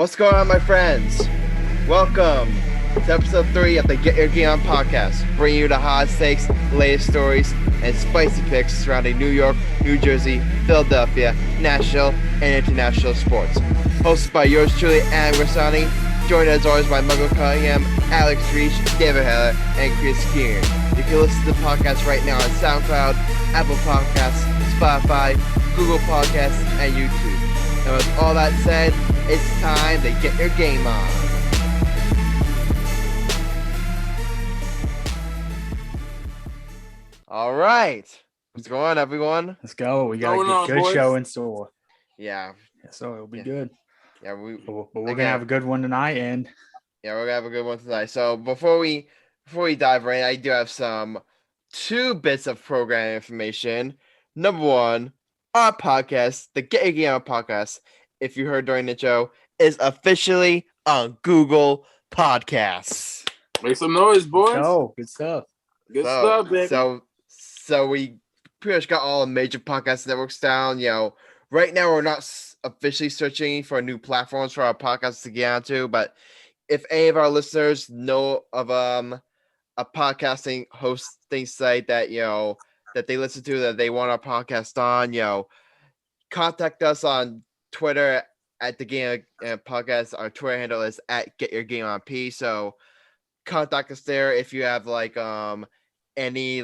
What's going on, my friends? Welcome to episode 3 of the Get Your Game On podcast, bringing you the hot takes, latest stories, and spicy picks surrounding New York, New Jersey, Philadelphia, national, and international sports. Hosted by yours truly, Grassani, joined as always by Michael Cunningham, Alex Reich, David Heller, and Chris Kern. You can listen to the podcast right now on SoundCloud, Apple Podcasts, Spotify, Google Podcasts, and YouTube. And with all that said, it's time to get your game on. All right. What's going on, everyone? Let's go. We got a good show in store. Yeah. So it'll be good. Yeah, but we're going to have a good one tonight. And yeah, we're going to have a good one tonight. So before we dive right in, I do have two bits of program information. Number one, our podcast, the Get Your Game On podcast, if you heard during the show, is officially on Google Podcasts. Make some noise, boys. Oh, good stuff. Good stuff, baby. So we pretty much got all the major podcast networks down. Right now we're not officially searching for new platforms for our podcasts to get onto, but if any of our listeners know of a podcasting hosting site that that they listen to that they want our podcast on, contact us on Twitter at the Game Podcast. Our Twitter handle is at Get Your Game On P. So contact us there if you have any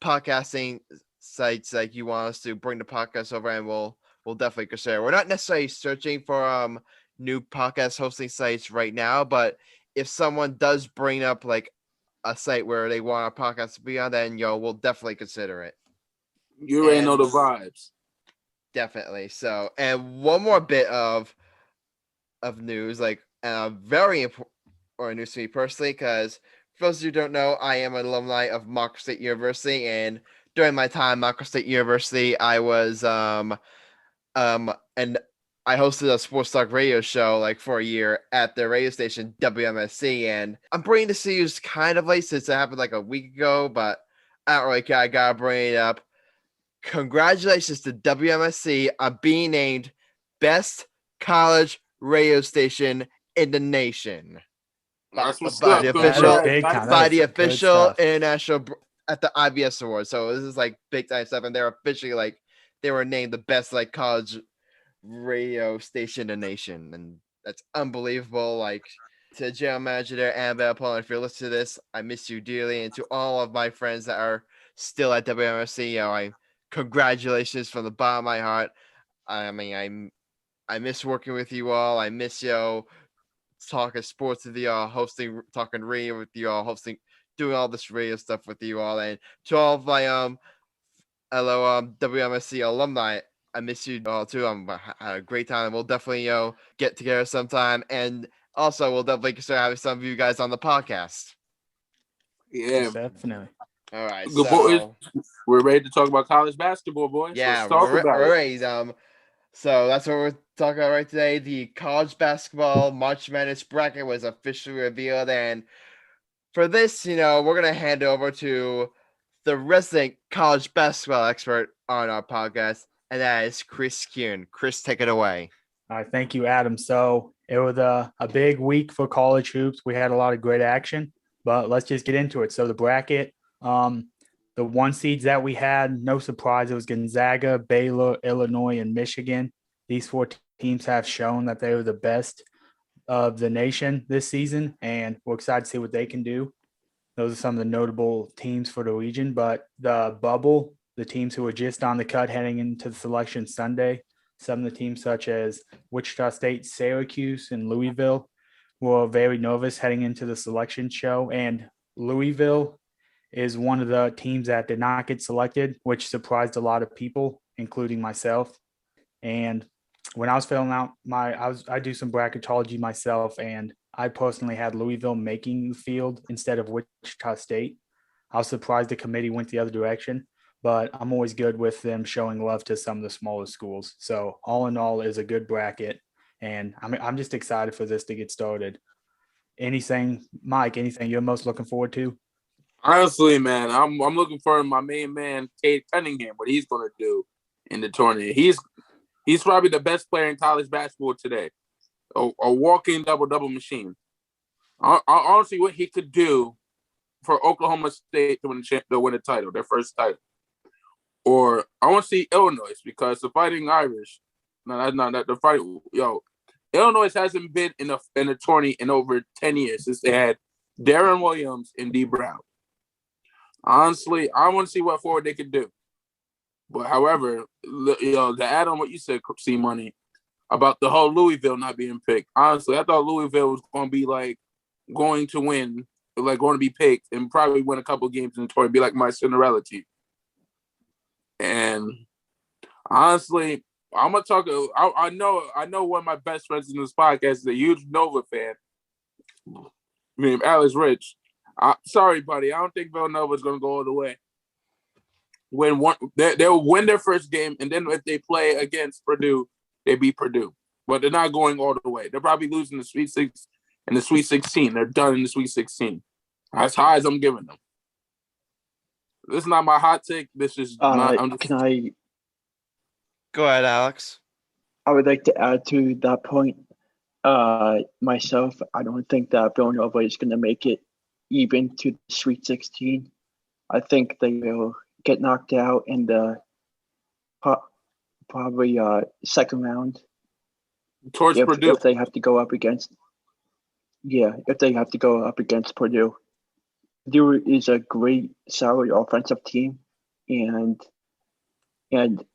podcasting sites you want us to bring the podcast over, and we'll definitely consider. We're not necessarily searching for new podcast hosting sites right now, but if someone does bring up a site where they want our podcast to be on, then we'll definitely consider it. You already know the vibes. Definitely. So, and one more bit of news, very important news to me personally, because for those of you who don't know, I am an alumni of Marquette State University, and during my time at Marquette State University, I was and I hosted a sports talk radio show for a year at the radio station WMSC, and I'm bringing this news kind of late since it happened a week ago, but I don't really care. I gotta bring it up. Congratulations to WMSC on being named Best College Radio Station in the nation. That's what's by up. the official international at the IBS Awards. So this is big time stuff, and they're officially they were named the best college radio station in the nation, and that's unbelievable. To the general manager there, Annabelle Paul, if you're listening to this, I miss you dearly, and to all of my friends that are still at WMSC, congratulations from the bottom of my heart. I mean, I miss working with you all. I miss talking sports with you all, talking radio with you all, doing all this radio stuff with you all, and to all of my WMSC alumni, I miss you all too. I had a great time. We'll definitely get together sometime, and also we'll definitely consider having some of you guys on the podcast. Yeah, definitely. All right, good boys. We're ready to talk about college basketball, boys. Yeah, we're ready. So that's what we're talking about right today. The college basketball March Madness bracket was officially revealed, and for this, we're gonna hand it over to the resident college basketball expert on our podcast, and that is Chris Kern. Chris, take it away. All right, thank you, Adam. So it was a big week for college hoops. We had a lot of great action, but let's just get into it. So the bracket, the one seeds that we had, no surprise, it was Gonzaga, Baylor, Illinois, and Michigan. These four teams have shown that they were the best of the nation this season, and we're excited to see what they can do. Those are some of the notable teams for the region, but the bubble, the teams who were just on the cut heading into the selection Sunday, some of the teams such as Wichita State, Syracuse, and Louisville were very nervous heading into the selection show, and Louisville is one of the teams that did not get selected, which surprised a lot of people, including myself. And when I was filling out I do some bracketology myself, and I personally had Louisville making the field instead of Wichita State. I was surprised the committee went the other direction, but I'm always good with them showing love to some of the smaller schools. So all in all, is a good bracket, and I'm just excited for this to get started. Mike, anything you're most looking forward to? Honestly, man, I'm looking for my main man, Cunningham, what he's going to do in the tournament. He's probably the best player in college basketball today. a walking double machine. I honestly, what he could do for Oklahoma State to win the title, their first title. Or I want to see Illinois because the Fighting Irish. No, that's not the fight. Illinois hasn't been in a tourney in over 10 years since they had Darren Williams and D. Brown. Honestly, I want to see what forward they could do. But however, to add on what you said, C Money, about the whole Louisville not being picked. Honestly, I thought Louisville was going to be going to win, going to be picked and probably win a couple games in the tournament, be like my Cinderella team. And honestly, I'm gonna talk. I know one of my best friends in this podcast is a huge Nova fan. Named Alex Rich. Sorry, buddy. I don't think Villanova is gonna go all the way. They'll win their first game, and then if they play against Purdue, they beat Purdue. But they're not going all the way. They're probably losing the Sweet Six and the Sweet 16. They're done in the Sweet 16. As high as I'm giving them. This is not my hot take. This is not. Go ahead, Alex. I would like to add to that point. Myself, I don't think that Villanova is going to make it even to the Sweet 16. I think they will get knocked out in the probably second round. Towards Purdue. If they have to go up against Purdue. Purdue is a great, solid offensive team, and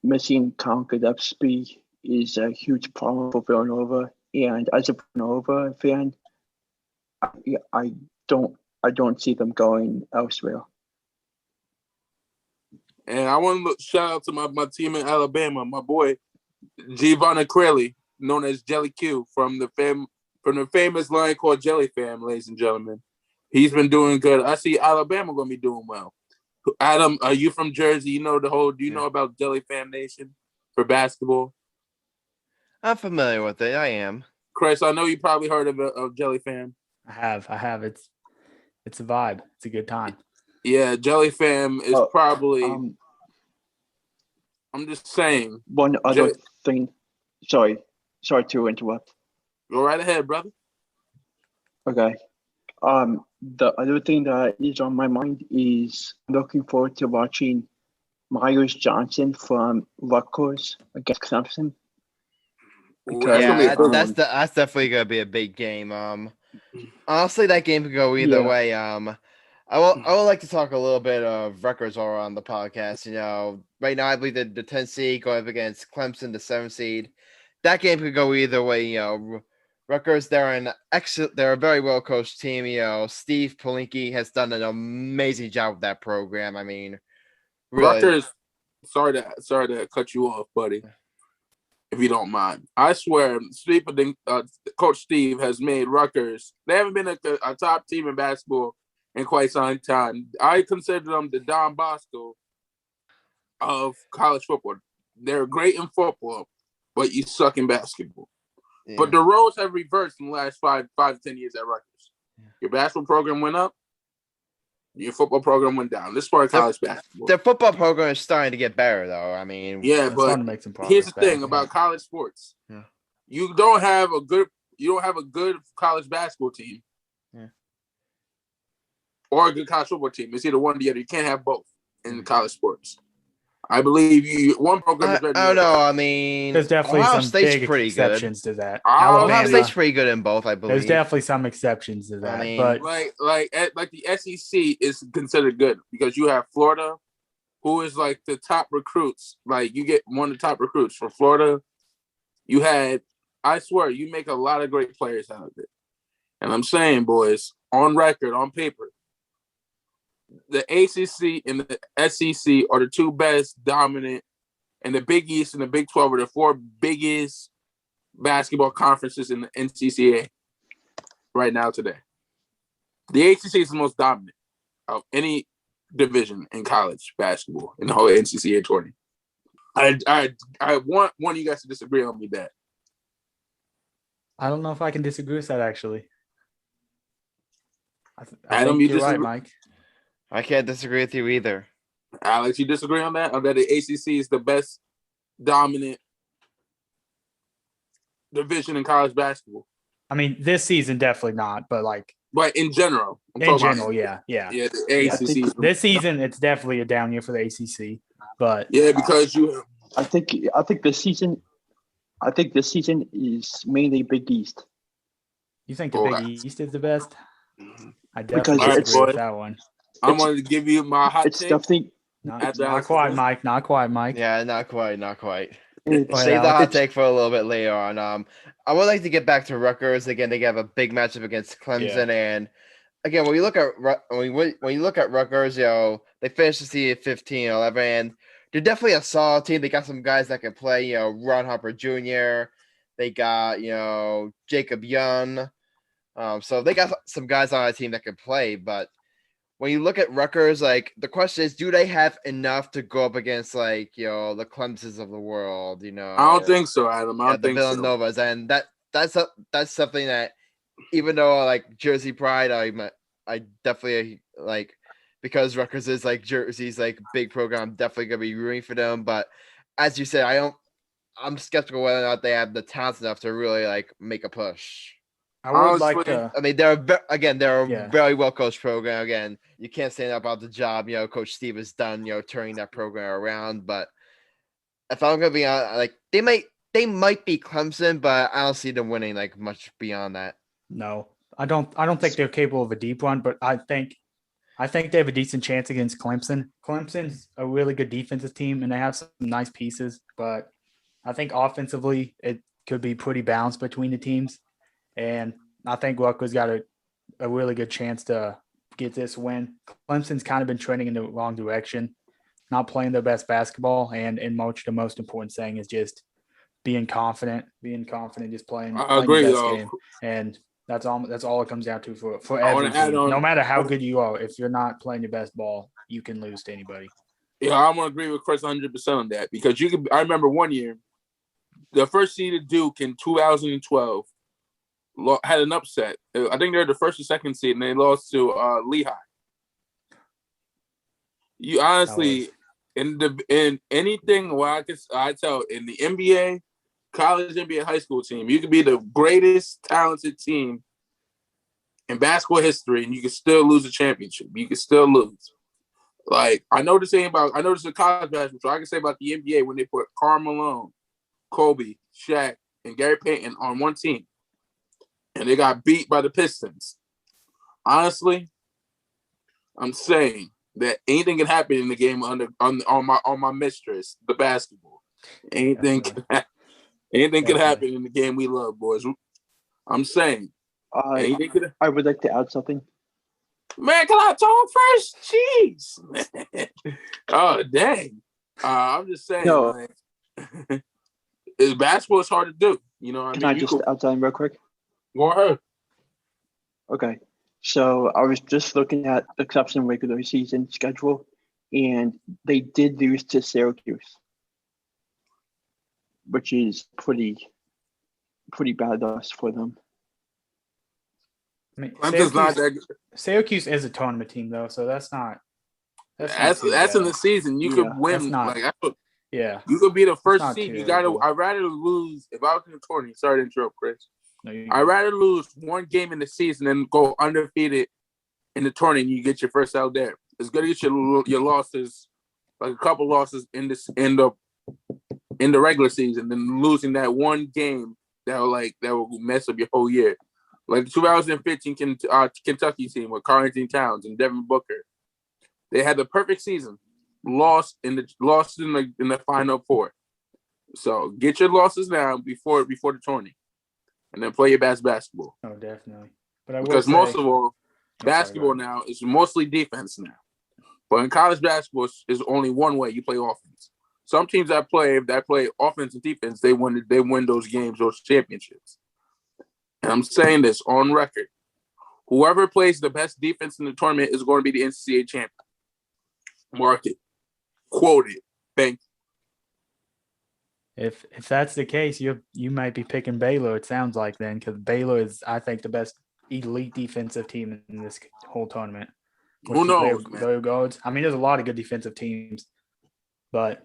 missing Gillespie is a huge problem for Villanova. And as a Villanova fan, I don't see them going elsewhere. And I want to shout out to my team in Alabama, my boy Giovanni Crelli, known as Jelly Q, from the famous line called Jelly Fam, ladies and gentlemen. He's been doing good. I see Alabama going to be doing well. Adam, are you from Jersey? You know do you know about Jelly Fam Nation for basketball? I'm familiar with it. I am. Chris, I know you probably heard of Jelly Fam. I have. It's a vibe. It's a good time. Yeah, Jelly Fam is probably. I'm just saying. One other thing. Sorry to interrupt. Go right ahead, brother. Okay. The other thing that is on my mind is looking forward to watching Myers Johnson from Rutgers against Clemson. That's definitely gonna be a big game. Honestly, that game could go either way. I would like to talk a little bit of Rutgers all on the podcast. Right now I believe the 10th seed going up against Clemson, the 7th seed. That game could go either way. Rutgers, they're a very well coached team. Steve Palinki has done an amazing job with that program. I mean, really. Rutgers. Sorry to cut you off, buddy. If you don't mind, I swear, Coach Steve has made Rutgers. They haven't been a top team in basketball in quite some time. I consider them the Don Bosco of college football. They're great in football, but you suck in basketball. Yeah. But the roles have reversed in the last 5 to 10 years at Rutgers. Yeah. Your basketball program went up. Your football program went down. This is part of college basketball. The football program is starting to get better, though. I mean, yeah, but here's the thing about college sports. Yeah. You don't have a good college basketball team. Yeah. Or a good college football team. It's either one or the other. You can't have both in college sports. I believe one program is better than the other. I mean, there's definitely some big exceptions to that. Ohio State's pretty good in both, I believe. There's definitely some exceptions to that. I mean, but like the SEC is considered good because you have Florida, who is like the top recruits. Like you get one of the top recruits from Florida. I swear, you make a lot of great players out of it. And I'm saying, boys, on record, on paper, the ACC and the SEC are the two best dominant, and the Big East and the Big 12 are the 4 biggest basketball conferences in the NCAA right now today. The ACC is the most dominant of any division in college basketball in the whole NCAA tournament. I want one of you guys to disagree on me that. I don't know if I can disagree with that, actually. Adam, you you're disagree? right, Mike. I can't disagree with you either. Alex, you disagree on that? Or that the ACC is the best dominant division in college basketball? I mean, this season definitely not, but like But in general, yeah. Yeah, the ACC. This season it's definitely a down year for the ACC, but Yeah, because I think this season is mainly Big East. you think the Big East is the best? I Because definitely it's- disagree with that one. I'm going to give you my hot It's take. definitely Not quite, Mike. Not quite, Mike. Yeah, not quite. it's, Save the hot it's- take for a little bit later on. I would like to get back to Rutgers again. They have a big matchup against Clemson, and again, when you look at when you look at Rutgers, they finished the season 15-11, and they're definitely a solid team. They got some guys that can play. Ron Harper Jr. They got Jacob Young. So they got some guys on our team that can play. But when you look at Rutgers, like the question is, do they have enough to go up against the Clemsons of the world? I don't think so, Adam. I don't the think so. Villanovas, and that's something that even though like Jersey pride, I definitely like because Rutgers is like Jersey's like big program. I'm definitely gonna be rooting for them. But as you said, I'm skeptical whether or not they have the talent enough to really like make a push. I would like to. I mean, they're a Yeah. very well coached program. Again, you can't say that about the job. Coach Steve has done. Turning that program around. But if I'm gonna be honest, they might be Clemson, but I don't see them winning like much beyond that. No, I don't think they're capable of a deep run, but I think they have a decent chance against Clemson. Clemson's a really good defensive team, and they have some nice pieces, but I think offensively it could be pretty balanced between the teams. And I think Rutgers got a really good chance to get this win. Clemson's kind of been trending in the wrong direction, not playing their best basketball, and in March the most important thing is just being confident, just playing I agree, the best though. game. And that's all it comes down to for I every wanna add team. on- No matter how good you are, if you're not playing your best ball, you can lose to anybody. Yeah, I'm gonna agree with Chris 100% on that because I remember one year, the first seeded Duke in 2012 had an upset. I think they're the first or second seed, and they lost to Lehigh. You honestly, in anything where I tell in the NBA, college, NBA, high school team, you could be the greatest talented team in basketball history, and you can still lose a championship. You can still lose. Like I know in college basketball, so I can say about the NBA when they put Karl Malone, Kobe, Shaq, and Gary Payton on one team, and they got beat by the Pistons. Honestly, I'm saying that anything can happen in the game on my mistress, the basketball. Anything can happen in the game we love, boys. I'm saying. I would like to add something. Man, can I talk first? Jeez. Oh, dang. I'm just saying. No. Basketball is hard to do. You know what I mean? Can I just add something real quick? Go ahead. Okay. So I was just looking at the Clemson regular season schedule, and they did lose to Syracuse, which is pretty bad loss for them. I mean, Clemson's not that good. Syracuse is a tournament team, though, so that's not too That's bad. in the season. You could win. Yeah. You could be the first seed. terrible. You gotta. I'd rather lose if I was in the tournament. Sorry to interrupt, Chris. No, I'd rather lose one game in the season than go undefeated in the tournament. And you get your first out there. It's good to get your losses, like a couple losses in the regular season, than losing that one game that will mess up your whole year. Like the 2015 Kentucky team with Karl-Anthony Towns and Devin Booker, they had the perfect season. Lost in the Final Four. So get your losses now before the tourney, and then play your best basketball. Oh, definitely. But Because most of all, basketball now is mostly defense now. But in college basketball, is only one way: you play offense. Some teams that play offense and defense, they win those games, those championships. And I'm saying this on record: whoever plays the best defense in the tournament is going to be the NCAA champion. Mark it. Quote it. Thank you. If that's the case, you might be picking Baylor, it sounds like, then, because Baylor is, I think, the best elite defensive team in this whole tournament. Who knows, man? Their guards. I mean, there's a lot of good defensive teams, but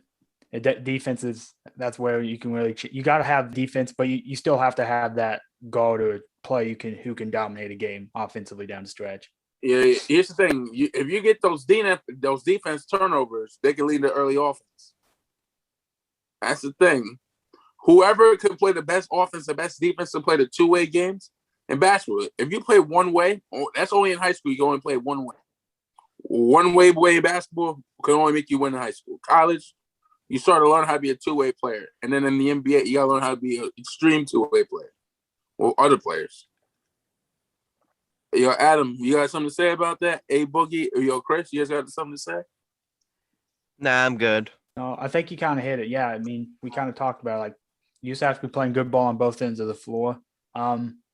defense is, that's where you can really – you got to have defense, but you still have to have that guard or player who can dominate a game offensively down the stretch. Yeah, here's the thing: if you get those defense turnovers, they can lead to early offense. That's the thing. Whoever can play the best offense, the best defense, can play the two-way games in basketball. If you play one way, that's only in high school. You can only play one way. One way basketball can only make you win in high school. College, you start to learn how to be a two-way player, and then in the NBA, you gotta learn how to be an extreme two-way player or other players. Yo, Adam, you got something to say about that? A Boogie or yo, Chris, you guys got something to say? Nah, I'm good. No, I think you kind of hit it. Yeah, I mean, we kind of talked about like you just have to be playing good ball on both ends of the floor.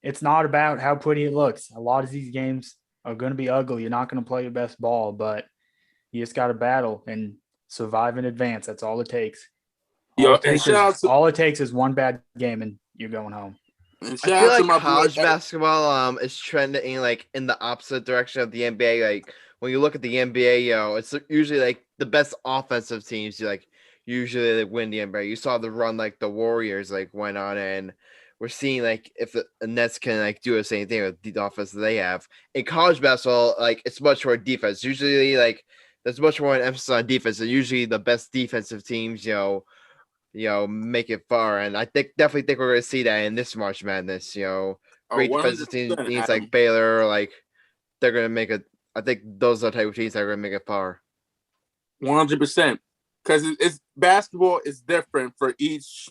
It's not about how pretty it looks. A lot of these games are going to be ugly. You're not going to play your best ball, but you just got to battle and survive in advance. That's all it takes. All it takes is one bad game and you're going home. I feel like college basketball is trending like in the opposite direction of the NBA. Like when you look at the NBA, it's usually like the best offensive teams usually win the NBA. You saw the run like the Warriors went on, and we're seeing like if the Nets can do the same thing with the offense that they have. In college basketball, it's much more defense. Usually there's much more an emphasis on defense, and usually the best defensive teams, make it far. And I definitely think we're going to see that in this March Madness. Great defensive teams like Baylor, they're going to make it. I think those are the type of teams that are going to make it far. 100%. Because it's basketball is different for each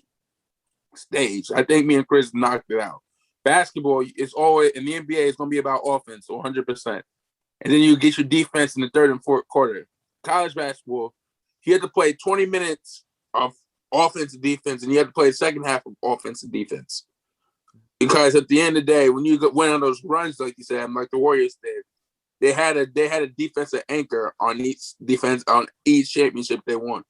stage. I think me and Chris knocked it out. Basketball is always in the NBA. It's going to be about offense, 100%. And then you get your defense in the third and fourth quarter. College basketball, you have to play 20 minutes of offense and defense, and you have to play the second half of offense and defense. Because at the end of the day, when you went on those runs, like you said, like the Warriors did, they had a defensive anchor on each championship they won.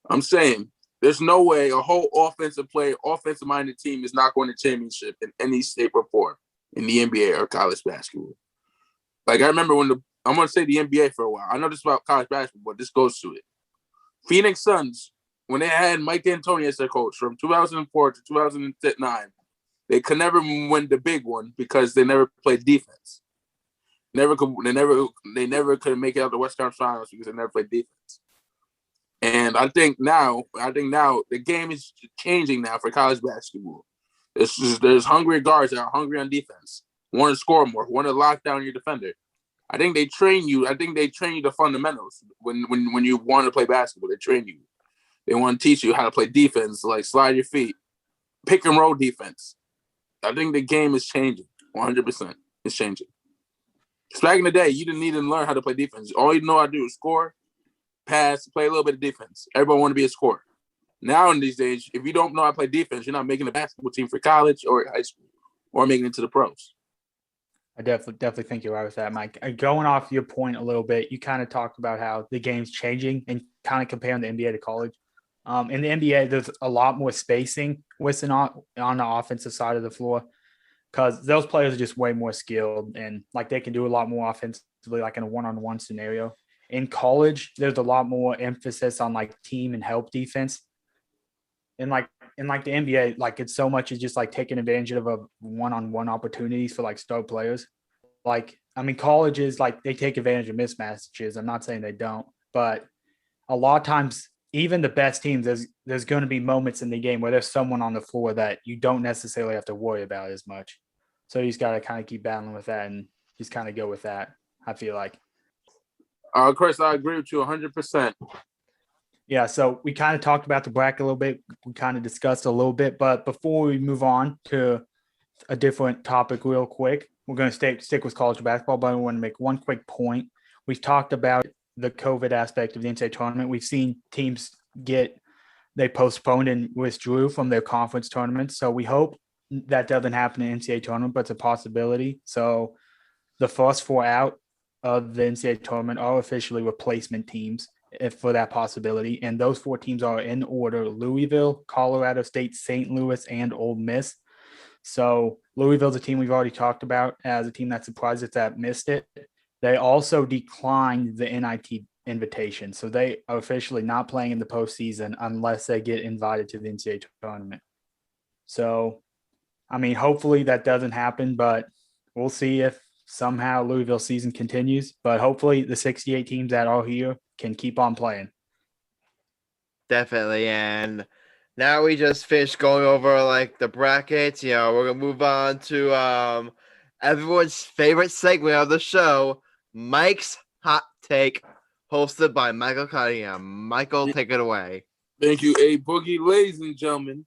I'm saying there's no way a whole offensive-minded team is not going to championship in any shape or form in the NBA or college basketball. Like I remember I'm going to say the NBA for a while. I know this about college basketball, but this goes to it. Phoenix Suns, when they had Mike D'Antoni as their coach from 2004 to 2009, they could never win the big one because they never played defense. They never could make it out the West Conference Finals because they never played defense. And I think now the game is changing now for college basketball. There's hungry guards that are hungry on defense, want to score more, want to lock down your defender. I think they train you the fundamentals when you want to play basketball. They train you. They want to teach you how to play defense, like slide your feet, pick and roll defense. I think the game is changing 100%. It's changing. Because back in the day, you didn't need to learn how to play defense. All you know how to do is score, pass, play a little bit of defense. Everybody want to be a scorer. Now in these days, if you don't know how to play defense, you're not making a basketball team for college or high school or making it to the pros. I definitely think you're right with that, Mike. Going off your point a little bit, you kind of talked about how the game's changing and kind of comparing the NBA to college. In the NBA, there's a lot more spacing on the offensive side of the floor because those players are just way more skilled and they can do a lot more offensively, in a one-on-one scenario. In college, there's a lot more emphasis on team and help defense. And in the NBA, it's so much as just taking advantage of a one-on-one opportunities for star players. Colleges they take advantage of mismatches. I'm not saying they don't, but a lot of times, even the best teams, there's going to be moments in the game where there's someone on the floor that you don't necessarily have to worry about as much. So you just got to kind of keep battling with that and just kind of go with that. I feel like. Chris, I agree with you 100%. Yeah, so we kind of talked about the bracket a little bit. We kind of discussed a little bit, but before we move on to a different topic real quick, we're going to stick with college basketball, but I want to make one quick point. We've talked about the COVID aspect of the NCAA tournament. We've seen teams they postponed and withdrew from their conference tournaments. So we hope that doesn't happen in the NCAA tournament, but it's a possibility. So the first four out of the NCAA tournament are officially replacement teams for that possibility. And those four teams are in order: Louisville, Colorado State, St. Louis, and Ole Miss. So Louisville's a team we've already talked about as a team that's surprised that missed it. They also declined the NIT invitation. So they are officially not playing in the postseason unless they get invited to the NCAA tournament. So I mean, hopefully that doesn't happen, but we'll see if somehow Louisville season continues. But hopefully the 68 teams that are here can keep on playing. Definitely. And now we just finished going over like the brackets. You know, we're gonna move on to everyone's favorite segment of the show, Mike's Hot Take, hosted by Michael Cunningham. Michael, take it away. Thank you, A Boogie. Ladies and gentlemen,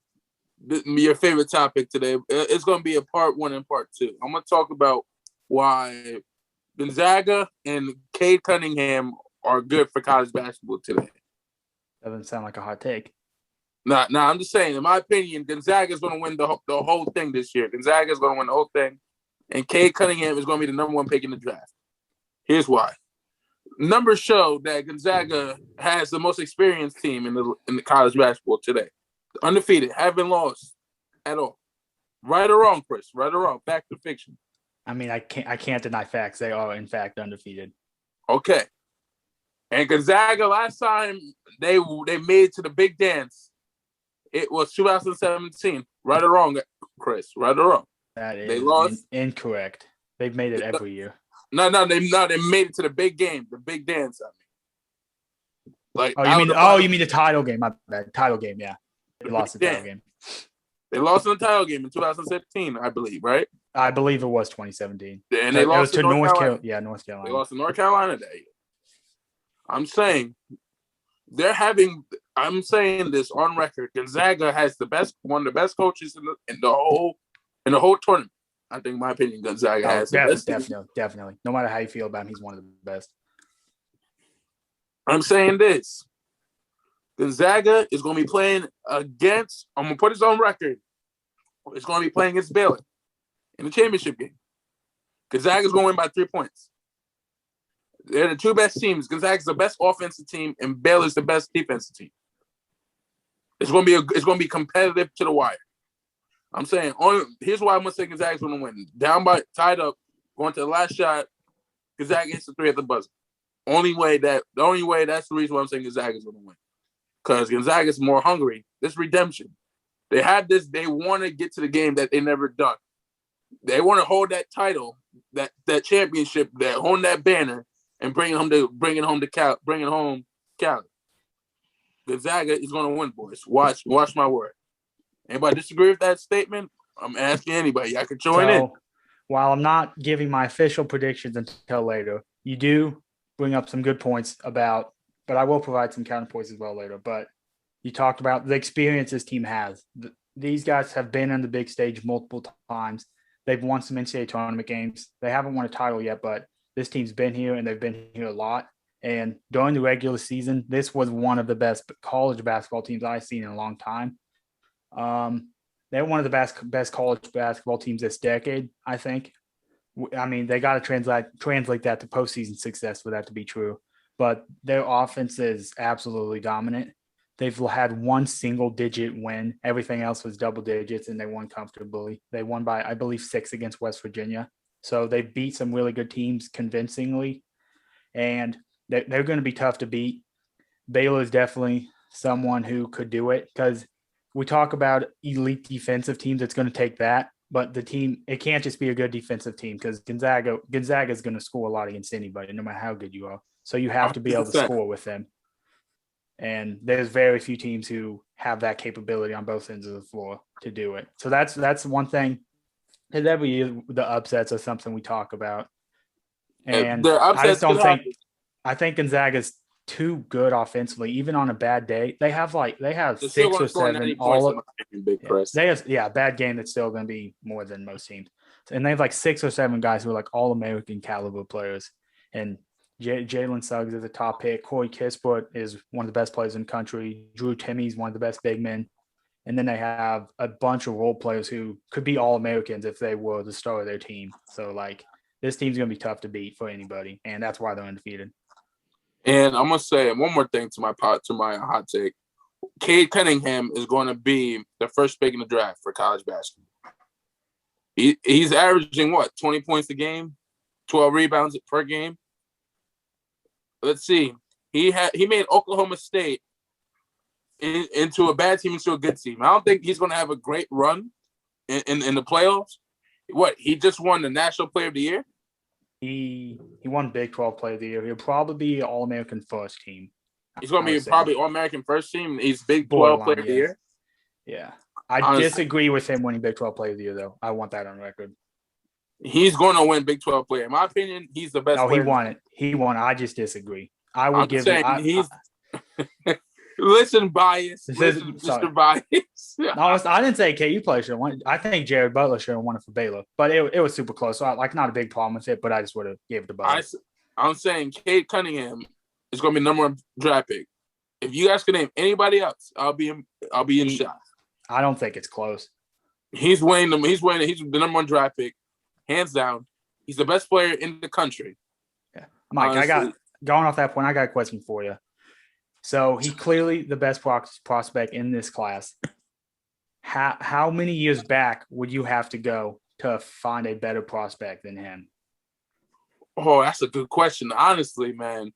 your favorite topic today. It's going to be a part 1 and part 2. I'm going to talk about why Gonzaga and Cade Cunningham are good for college basketball today. Doesn't sound like a hot take. Nah, I'm just saying, in my opinion, Gonzaga is going to win the whole thing this year. Gonzaga is going to win the whole thing, and Cade Cunningham is going to be the number 1 pick in the draft. Here's why. Numbers show that Gonzaga has the most experienced team in the college basketball today. Undefeated, haven't lost at all. Right or wrong, Chris? Right or wrong? Fact or fiction? I mean, I can't deny facts. They are in fact undefeated. Okay. And Gonzaga, last time they made it to the big dance, it was 2017. Right or wrong, Chris? Right or wrong? That is they lost. Incorrect. They've made it every year. No, they made it to the big game, the big dance. I mean, like, you mean the title game? My bad. Title game, yeah. They lost the title game. They lost in the title game in 2017, I believe, right? I believe it was 2017. And they lost to North Carolina. Yeah, North Carolina. They lost to North Carolina that year. I'm saying I'm saying this on record. Gonzaga has one of the best coaches in the whole tournament. I think, in my opinion, Gonzaga has definitely. No matter how you feel about him, he's one of the best. I'm saying this. Gonzaga is going to be playing against, I'm going to put his own record. It's going to be playing against Baylor in the championship game. Gonzaga is going to win by 3 points. They're the 2 best teams. Gonzaga is the best offensive team, and Baylor is the best defensive team. It's going to be competitive to the wire. I'm saying, here's why I'm going to say Gonzaga's going to win. Tied up, going to the last shot, Gonzaga hits the 3 at the buzzer. That's the reason why I'm saying Gonzaga's going to win. Because Gonzaga's more hungry. This redemption. They want to get to the game that they never done. They want to hold that title, that championship, hold that banner, and bring it home Cali. Gonzaga is going to win, boys. Watch my word. Anybody disagree with that statement? I'm asking anybody. I can join in. While I'm not giving my official predictions until later, you do bring up some good points about, but I will provide some counterpoints as well later. But you talked about the experience this team has. These guys have been on the big stage multiple times. They've won some NCAA tournament games. They haven't won a title yet, but this team's been here, and they've been here a lot. And during the regular season, this was one of the best college basketball teams I've seen in a long time. They're one of the best college basketball teams this decade, I think. I mean, they got to translate that to postseason success for that to be true. But their offense is absolutely dominant. They've had one single-digit win. Everything else was double digits, and they won comfortably. They won by, I believe, 6 against West Virginia. So they beat some really good teams convincingly, and they're going to be tough to beat. Baylor is definitely someone who could do it, because we talk about elite defensive teams. It's going to take that, but the team, it can't just be a good defensive team, because Gonzaga is going to score a lot against anybody, no matter how good you are. So you have to be able to score with them. And there's very few teams who have that capability on both ends of the floor to do it. So that's one thing. And every year the upsets are something we talk about. And I just don't think Gonzaga's too good offensively, even on a bad day. They have 6 or 7 all of they have a bad game that's still going to be more than most teams. And they have 6 or 7 guys who are all American caliber players. And Jalen Suggs is a top pick. Corey Kispert is one of the best players in the country. Drew Timme is one of the best big men. And then they have a bunch of role players who could be All-Americans if they were the star of their team. So, this team's going to be tough to beat for anybody, and that's why they're undefeated. And I'm going to say one more thing to my hot take. Cade Cunningham is going to be the first pick in the draft for college basketball. He's averaging, 20 points a game, 12 rebounds per game? Let's see. He made Oklahoma State into a bad team into a good team. I don't think he's going to have a great run in the playoffs. What, he just won the National Player of the Year? He won Big 12 Player of the Year. He'll probably be All-American first team. He's going to be probably All-American first team. He's Big 12 Player of the Year. Yeah. I disagree with him winning Big 12 Player of the Year, though. I want that on record. He's going to win Big 12 Player. In my opinion, he's the best player. No, he won it. He won. I just disagree. I would give it. Listen, bias. Listen, Mr. Bias. No, I didn't say KU player should have won. I think Jared Butler should have won it for Baylor, but it was super close. So not a big problem with it, but I just would have gave it to Butler. I'm saying Cade Cunningham is going to be number 1 draft pick. If you guys can name anybody else, I'll be in shock. I don't think it's close. He's winning. He's the number 1 draft pick, hands down. He's the best player in the country. Yeah, Mike. Going off that point, I got a question for you. So he's clearly the best prospect in this class. How many years back would you have to go to find a better prospect than him? Oh, that's a good question. Honestly, man,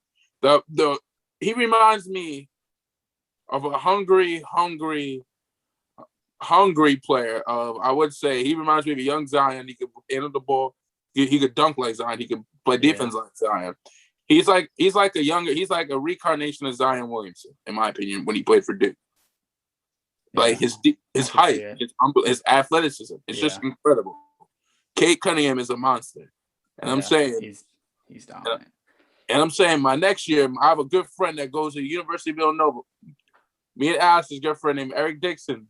he reminds me of a hungry player. I would say he reminds me of a young Zion. He could handle the ball. He could dunk like Zion. He could play defense like Zion. He's like a reincarnation of Zion Williamson, in my opinion, when he played for Duke. Like his height, his athleticism, it's just incredible. Cade Cunningham is a monster, and I'm saying he's dominant. And I'm saying my next year, I have a good friend that goes to the University of Villanova. Me and Alice's good friend named Eric Dixon.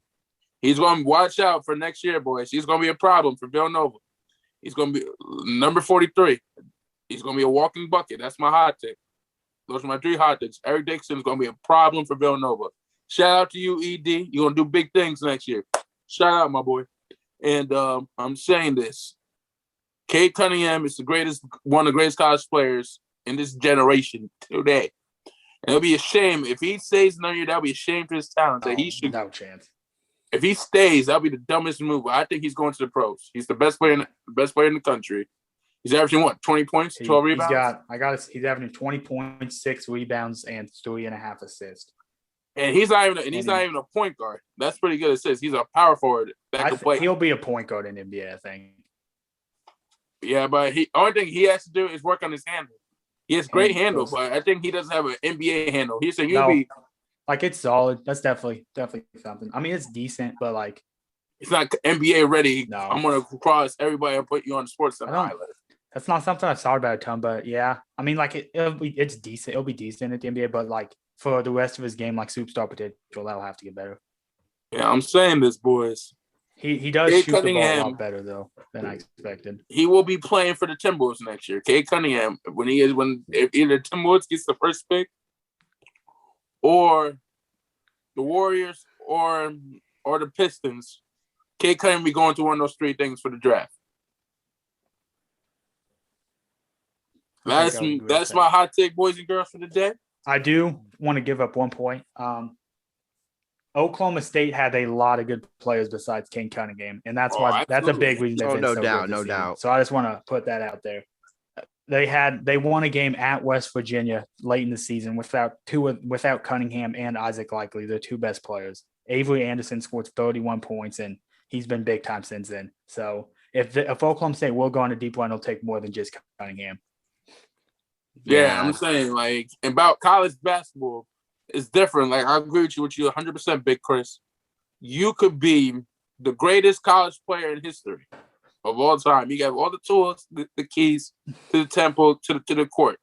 He's going to watch out for next year, boys. He's going to be a problem for Villanova. He's going to be number 43. He's going to be a walking bucket. That's my hot take. Those are my 3 hot takes. Eric Dixon is going to be a problem for Villanova. Shout out to you, ED. You're going to do big things next year. Shout out, my boy. And I'm saying this. Cade Cunningham is one of the greatest college players in this generation today. And it'll be a shame if he stays another year. That'll be a shame for his talent. No chance. If he stays, that'll be the dumbest move. I think he's going to the pros. He's the best player in the country. He's averaging 20 points, 12 rebounds. He's averaging 20 points, 6 rebounds, and 3.5 assists. And he's not even a point guard. That's pretty good assists. He's a power forward that can play. He'll be a point guard in NBA, I think. Yeah, but only thing he has to do is work on his handle. He has great handle, but I think he doesn't have an NBA handle. He's saying it's solid. That's definitely something. I mean, it's decent, but it's not NBA ready. No. I'm gonna cross everybody and put you on the sports center highlight. That's not something I've thought about a ton, but yeah. I mean, it's decent. It'll be decent at the NBA, but for the rest of his game, superstar potential, that'll have to get better. Yeah, I'm saying this, boys. He does shoot the ball a lot better though than I expected. He will be playing for the Timberwolves next year. Cade Cunningham, if either Timberwolves gets the first pick, or the Warriors, or the Pistons, Cade Cunningham will be going to one of those 3 things for the draft. That's my hot take, boys and girls, for the day. I do want to give up one point. Oklahoma State had a lot of good players besides Cade Cunningham, and that's why that's a big reason. No doubt. So I just want to put that out there. They won a game at West Virginia late in the season without Cunningham and Isaac Likely, the 2 best players. Avery Anderson scored 31 points, and he's been big time since then. So if Oklahoma State will go on a deep run, it'll take more than just Cunningham. Yeah, I'm saying about college basketball, it's different. I agree with you 100%, Big Chris. You could be the greatest college player in history of all time. You have all the tools, the keys to the temple, to the court.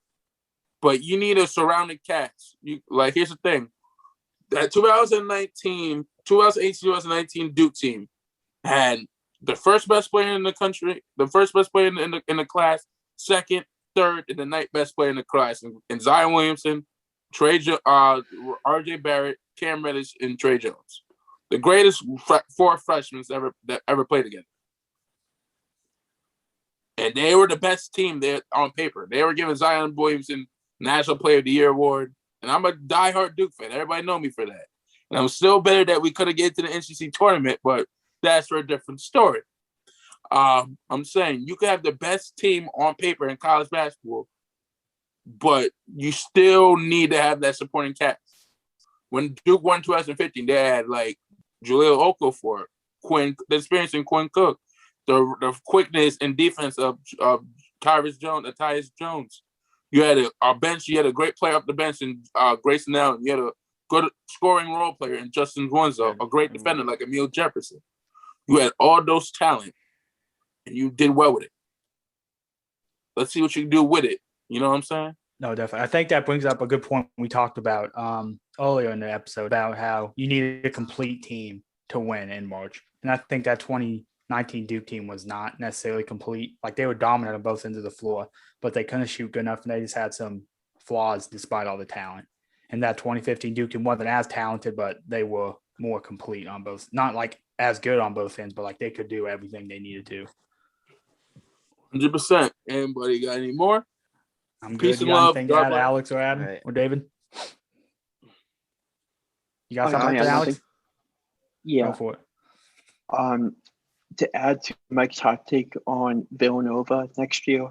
But you need a surrounding cast. Here's the thing. That 2018-2019 Duke team had the first best player in the country, the first best player in the class, second, third, and the ninth best player in the class. And Zion Williamson, R.J. Barrett, Cam Reddish, and Trey Jones. The greatest 4 freshmen that ever played together. And they were the best team there on paper. They were giving Zion Williamson National Player of the Year award. And I'm a diehard Duke fan. Everybody know me for that. And I'm still better that we could have get to the NCAA tournament, but that's for a different story. I'm saying you could have the best team on paper in college basketball, but you still need to have that supporting cast. When Duke won 2015, they had Jahlil Okafor, experience in Quinn Cook, the quickness and defense of Tyus Jones. You had a bench. You had a great player up the bench in Grayson Allen. You had a good scoring role player in Justin Winslow, a great defender like Emil Jefferson. You had all those talent, and you did well with it. Let's see what you can do with it. You know what I'm saying? No, definitely. I think that brings up a good point we talked about earlier in the episode about how you need a complete team to win in March. And I think that 2019 Duke team was not necessarily complete. Like, they were dominant on both ends of the floor, but they couldn't shoot good enough, and they just had some flaws despite all the talent. And that 2015 Duke team wasn't as talented, but they were more complete on both. Not like as good on both ends, but like they could do everything they needed to. 100%. Anybody got any more? I'm good. Peace You and got love. anything to God add, bless. Alex or Adam or David? You got I something to have say, Alex? nothing. Yeah. Go for it. To add to Mike's hot take on Villanova next year,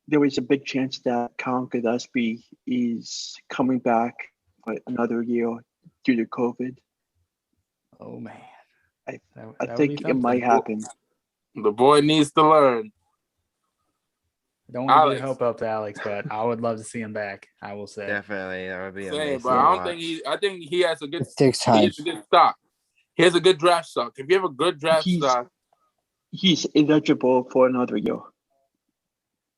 there was a big chance that Colin Gillespie is coming back for another year due to COVID. Oh, man. I That would think be it might something. happen. The boy needs to learn. I don't want to Alex. get hope up to Alex, but I would love to see him back. I will say. Definitely, that would be Same, amazing. but I don't think I think he has a good. It takes He time. has a good stock. He has a good draft stock. If you have a good draft stock, He's eligible for another year.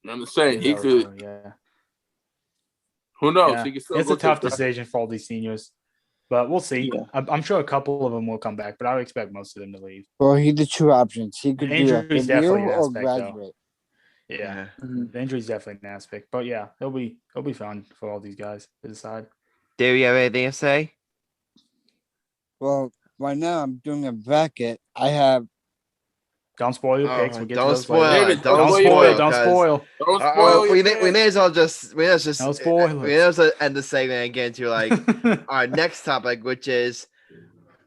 I'm just saying he Yeah, could. yeah. Who knows? Yeah. He could still It's go a to tough the draft. decision for all these seniors, but we'll see. Yeah. I'm sure a couple of them will come back, but I would expect most of them to leave. Well, he did two options. He could do a Injury's third year definitely an or aspect, though. graduate. Yeah. Mhm. The injury's definitely an aspect, but yeah, it'll be fun for all these guys to decide. Do you have anything to say? Well, right now I'm doing a bracket. I have Don't spoil your picks. We'll get to those later. David, Don't Don't spoil. spoil. Don't 'cause- spoil. Don't spoil your we pick. may as well just No spoilers. we may as well end the segment and get into like our next topic, which is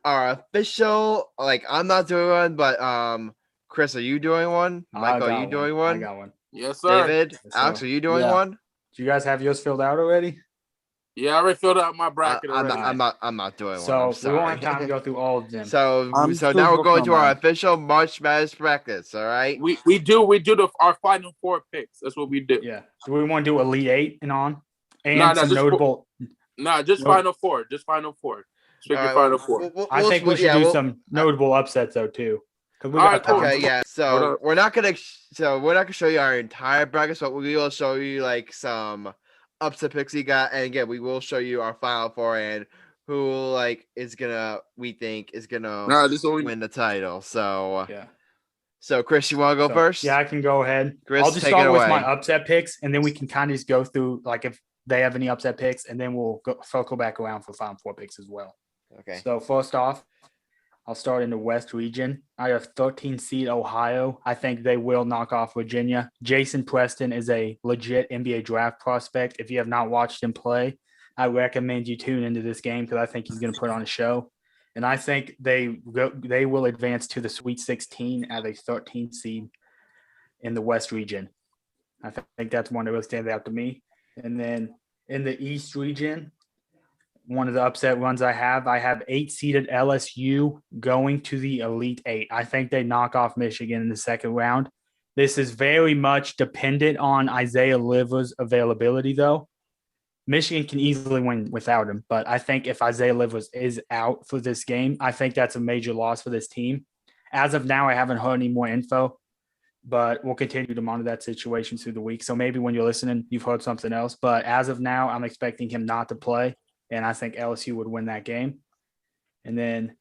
our official. Like, I'm not doing one, but Chris, are you doing one? Michael, are you doing one? I got one. Yes, sir. David, Yes, Alex, sir. are you doing Yeah. one? Do you guys have yours filled out already? Yeah, I already filled out my bracket I'm already. not doing one. So I'm we won't have sorry. time to go through all of them. So I'm so still now we're working going on to our mine. official March Madness brackets. All right. We do our final four picks. That's what we do. Yeah. Do we want to do Elite Eight and on? And No, some just notable. Nah, just No. final four. Just final four. Just pick All your right, final four. I think we should do some notable upsets though too. Because we All got right, time. cool. Okay, yeah. Hold So up. we're not gonna show you our entire brackets, but we will show you like some upset picks we got, and again, we will show you our final four and who like we think is gonna Nah, this only win the title. So Yeah. so Chris, you want to go So, first? Yeah, I can go ahead. Chris, I'll just take start it with away. my upset picks, and then we can kind of just go through like if they have any upset picks, and then we'll circle back around for Final Four picks as well. Okay. So first off, I'll start in the West region. I have 13 seed Ohio. I think they will knock off Virginia. Jason Preston is a legit NBA draft prospect. If you have not watched him play, I recommend you tune into this game because I think he's going to put on a show. And I think they will advance to the Sweet 16 as a 13 seed in the West region. I think that's one that really stands out to me. And then in the East region, one of the upset runs I have 8-seeded LSU going to the Elite Eight. I think they knock off Michigan in the second round. This is very much dependent on Isaiah Livers' availability, though. Michigan can easily win without him, but I think if Isaiah Livers is out for this game, I think that's a major loss for this team. As of now, I haven't heard any more info, but we'll continue to monitor that situation through the week. So maybe when you're listening, you've heard something else. But as of now, I'm expecting him not to play, and I think LSU would win that game. And then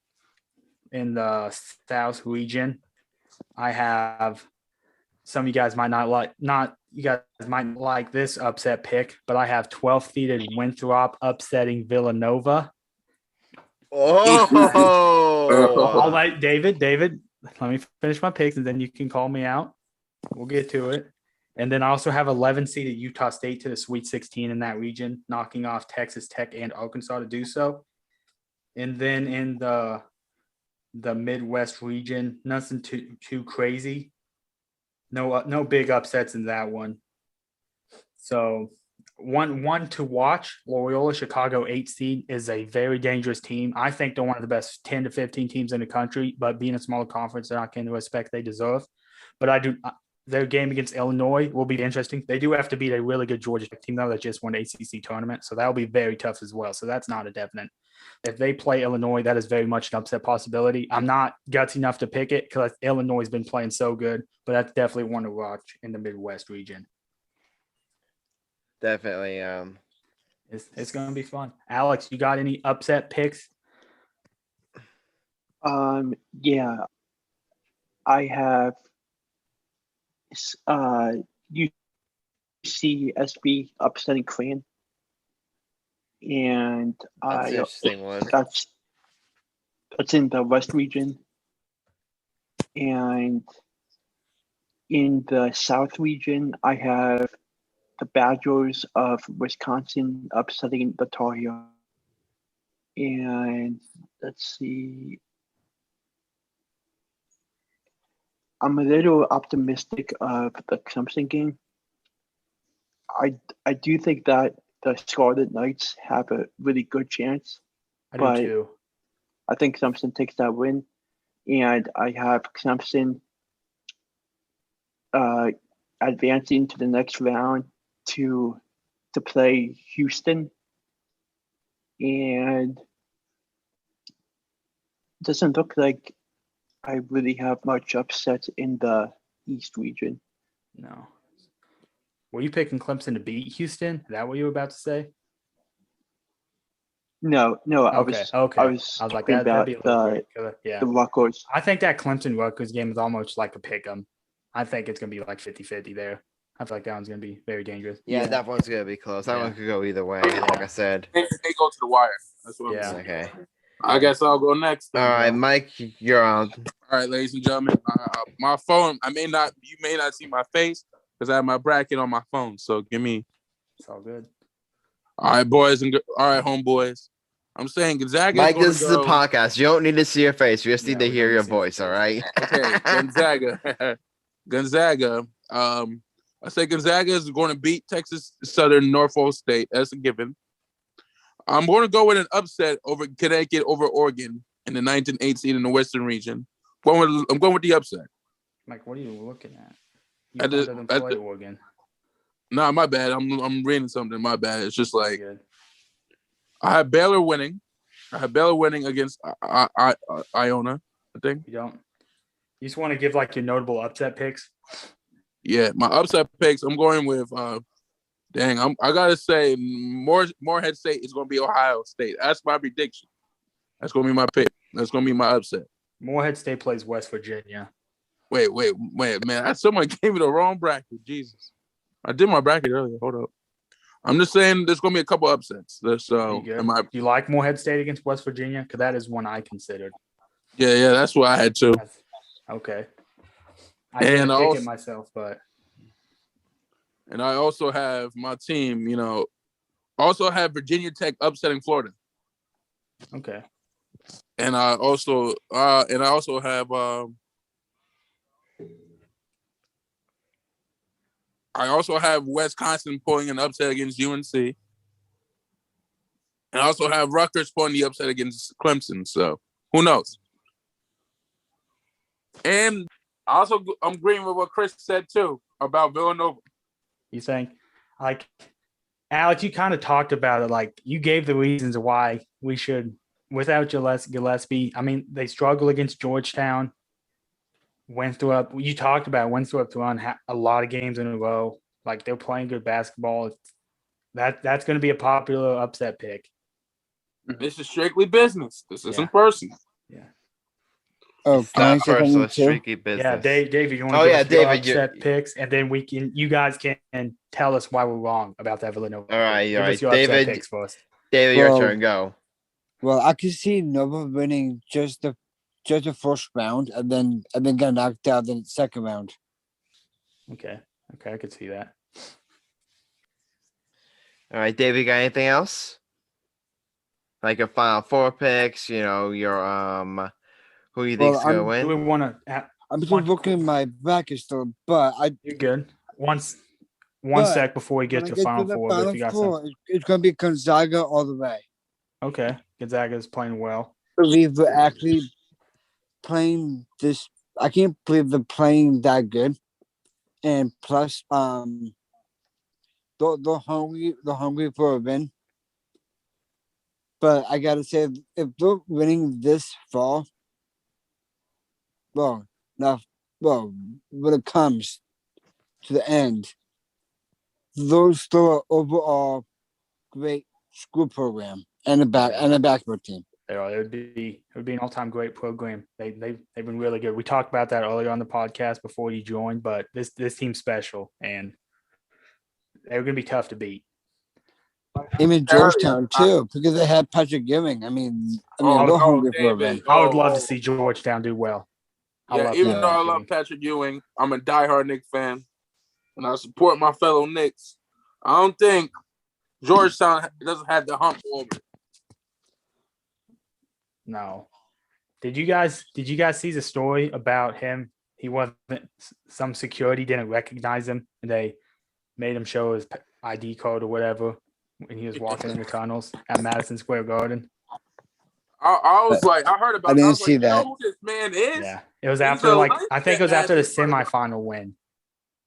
in the South region, I have some of you guys might might like this upset pick, but I have 12-seeded Winthrop upsetting Villanova. Oh, I'll let David, let me finish my picks and then you can call me out. We'll get to it. And then I also have 11-seeded Utah State to the Sweet 16 in that region, knocking off Texas Tech and Arkansas to do so. And then in the Midwest region, nothing too crazy. No big upsets in that one. So one to watch. Loyola Chicago 8 seed is a very dangerous team. I think they're one of the best 10 to 15 teams in the country, but being a smaller conference, they're not getting the respect they deserve. But their game against Illinois will be interesting. They do have to beat a really good Georgia team though that just won the ACC tournament, so that'll be very tough as well. So that's not a definite. If they play Illinois, that is very much an upset possibility. I'm not gutsy enough to pick it because Illinois has been playing so good, but that's definitely one to watch in the Midwest region. Definitely. It's going to be fun. Alex, you got any upset picks? Yeah, I have UCSB upsetting Cran, and That's an interesting one. That's in the West region, and in the South region, I have the Badgers of Wisconsin upsetting the Tar Heels. And let's see. I'm a little optimistic of the Clemson game. I do think that the Scarlet Knights have a really good chance. I do too. I think Clemson takes that win. And I have Clemson advancing to the next round to play Houston. And it doesn't look like I really have much upsets in the East region. No. Were you picking Clemson to beat Houston? Is that what you were about to say? No. I was like, talking about the Rutgers. I think that Clemson-Rutgers game is almost like a pick 'em. I think it's going to be like 50-50 there. I feel like that one's going to be very dangerous. Yeah, that one's going to be close. That one could go either way, like I said. They go to the wire. That's what I'm saying. Okay. I guess I'll go next. All right, Mike, you're on. All right, ladies and gentlemen. My phone, you may not see my face because I have my bracket on my phone. So give me. It's all good. All right, boys all right, homeboys. I'm saying Gonzaga. Mike, this is a podcast. You don't need to see your face. You just need to hear your voice, all right? Okay, Gonzaga. I say Gonzaga is going to beat Texas Southern Norfolk State. That's a given. I'm going to go with an upset over Connecticut over Oregon in the 9th and 8th seed in the Western region. I'm going with the upset. Mike, what are you looking at? You didn't play Oregon. No, my bad. I'm reading something. My bad. It's just like I have Baylor winning. Against Iona, I think. You don't. You just want to give like your notable upset picks? Yeah, my upset picks. I'm going with. I gotta say, Morehead State is gonna be Ohio State. That's my prediction. That's gonna be my pick. That's gonna be my upset. Morehead State plays West Virginia. Wait, man! Someone gave me the wrong bracket. Jesus, I did my bracket earlier. Hold up. I'm just saying there's gonna be a couple upsets. So, do you like Morehead State against West Virginia? Because that is one I considered. Yeah, that's what I had too. Okay. I didn't pick it myself, but. And I also have my team, also have Virginia Tech upsetting Florida. Okay. And I also have Wisconsin pulling an upset against UNC. And I also have Rutgers pulling the upset against Clemson. So who knows? And I'm agreeing with what Chris said too about Villanova. You saying, like, Alex, you kind of talked about it. Like, you gave the reasons why we should, without Gillespie. I mean, they struggle against Georgetown. You talked about Winthrop to run a lot of games in a row. Like, they're playing good basketball. That's going to be a popular upset pick. This is strictly business. This isn't personal. Yeah. Oh, can I say something too? Yeah, David, you want to give upset picks, and then you guys can tell us why we're wrong about that Villanova. All right, David, picks first. David, your turn. Go. Well, I can see Nova winning just the first round, and then get knocked out in the second round. Okay, I could see that. All right, David, you got anything else? Like your final four picks, your who you think's gonna win? Do we want to? I'm still looking at my bracket still, but You're good. Once one But sec before we get when I to get to Final the Four. But if Final you got Four, it's going to be Gonzaga all the way. okay, Gonzaga's playing well. I believe they're actually playing this. I can't believe they're playing that good. And plus, they're hungry. They're hungry for a win. But I gotta say, if they're winning this fall, well, now, well, when it comes to the end, those still are overall great school program and a basketball team. It would be an all-time great program. They've been really good. We talked about that earlier on the podcast before you joined, but this team's special and they're going to be tough to beat. Even Georgetown too, because they had Patrick Ewing. I mean, they're hungry for a win. I would love to see Georgetown do well. Even though I love Patrick Ewing, I'm a diehard Knicks fan, and I support my fellow Knicks. I don't think Georgetown doesn't have the hump over. No. Did you guys see the story about him? He wasn't, some security didn't recognize him, and they made him show his ID code or whatever when he was walking in the tunnels at Madison Square Garden. I was like, I heard about I it. didn't see that. You know who this man is? Yeah, it was after I think it was after the semifinal win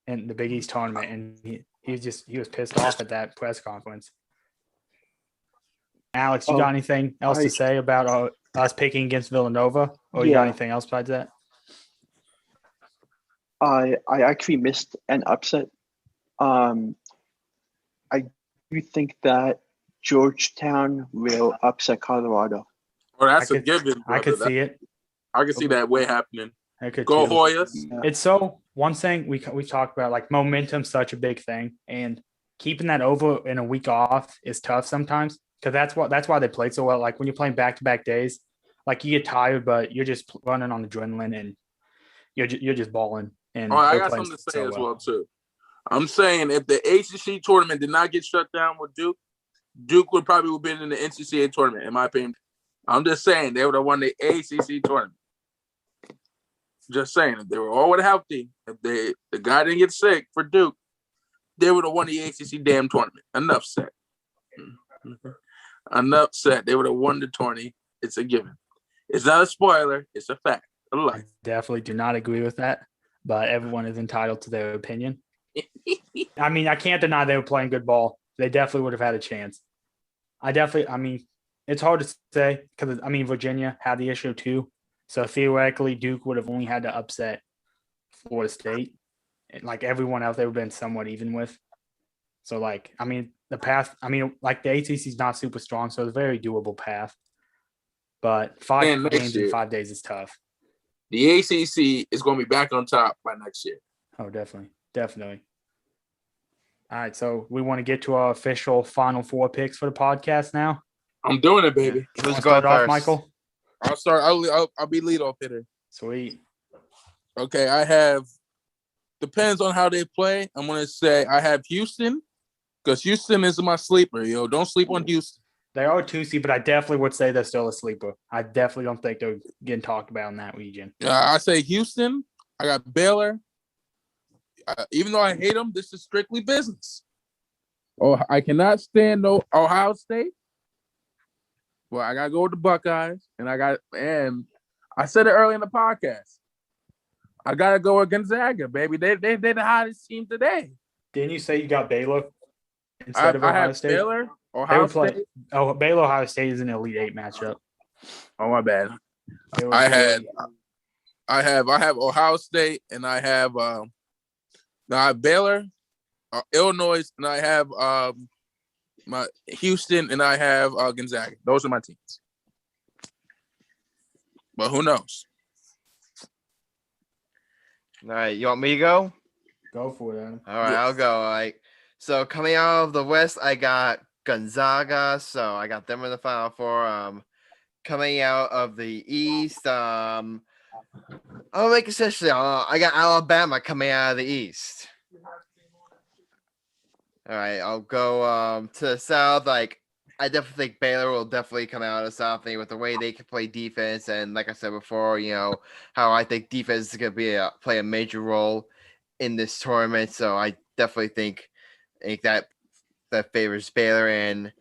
in the Big East tournament, and he was pissed off at that press conference. Alex, you got anything else to say about us picking against Villanova, or you got anything else besides that? I actually missed an upset. I do think that Georgetown will upset Colorado. Oh, that's a given. I could see it. I could see that way happening. I could go too. Hoyas. Yeah. It's so one thing we talked about, like momentum's such a big thing, and keeping that over in a week off is tough sometimes because that's why they played so well. Like when you're playing back-to-back days, like you get tired, but you're just running on adrenaline and you're just balling. And I got something to say as well too. I'm saying if the ACC tournament did not get shut down with Duke, Duke would probably have been in the NCAA tournament, in my opinion. I'm just saying they would have won the ACC tournament. Just saying, if they were all healthy, if the guy didn't get sick for Duke, they would have won the ACC damn tournament. Enough said. Enough said. They would have won the tourney. It's a given. It's not a spoiler. It's a fact of life. I definitely do not agree with that, but everyone is entitled to their opinion. I mean, I can't deny they were playing good ball. They definitely would have had a chance. It's hard to say because, Virginia had the issue too. So theoretically, Duke would have only had to upset Florida State. And like everyone else, they would have been somewhat even with. So, the path, the ACC is not super strong, so it's a very doable path. But 5 games in 5 days is tough. The ACC is going to be back on top by next year. Oh, definitely. Definitely. All right, so we want to get to our official Final Four picks for the podcast now. I'm doing it, baby. Who's going first? Michael? I'll start. I'll be leadoff hitter. Sweet. Okay, I have. Depends on how they play. I'm gonna say I have Houston because Houston is my sleeper. Yo, don't sleep on Houston. They are 2 seed, but I definitely would say they're still a sleeper. I definitely don't think they're getting talked about in that region. I say Houston. I got Baylor. Even though I hate them, this is strictly business. Oh, I cannot stand Ohio State. Well, I gotta go with the Buckeyes, and I said it early in the podcast. I gotta go with Gonzaga, baby. They're the hottest team today. Didn't you say you got Baylor instead of Ohio State? Baylor, Ohio State. Baylor, Ohio State is an Elite Eight matchup. Oh my bad. I have Ohio State, and I have Baylor, Illinois, and I have my Houston, and I have Gonzaga. Those are my teams. But who knows? All right, you want me to go? Go for it, Adam. All right, I'll go. So coming out of the West, I got Gonzaga, so I got them in the Final Four. Coming out of the East, I'll make it essentially. I got Alabama coming out of the East. All right, I'll go to the South. I definitely think Baylor will definitely come out of the South with the way they can play defense, and like I said before, how I think defense is going to play a major role in this tournament. So I definitely think I think that favors Baylor. And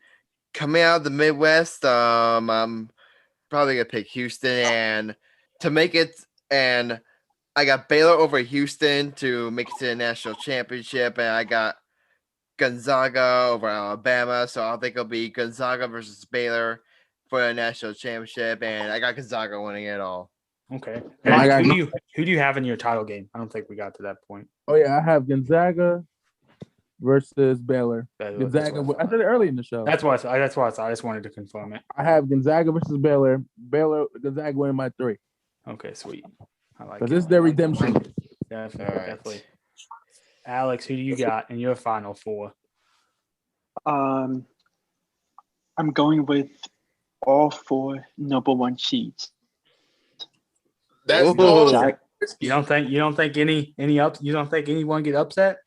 coming out of the Midwest, I'm probably gonna pick Houston and to make it. And I got Baylor over Houston to make it to the national championship, and I got Gonzaga over Alabama. So I think it'll be Gonzaga versus Baylor for the national championship, and I got Gonzaga winning it all. Okay. I got- Who do you have in your title game? I don't think we got to that point. Oh yeah, I have Gonzaga versus Baylor. That's Gonzaga. what I said it early in the show. That's why I just wanted to confirm it. I have Gonzaga versus Baylor. Gonzaga winning by 3 Okay, sweet. I like because it. this is their redemption. Definitely, All right. definitely. Alex, who do you got in your final four? I'm going with all 4 number 1 seeds. That's Ooh. no. Jack, You don't think you don't think anyone get upset?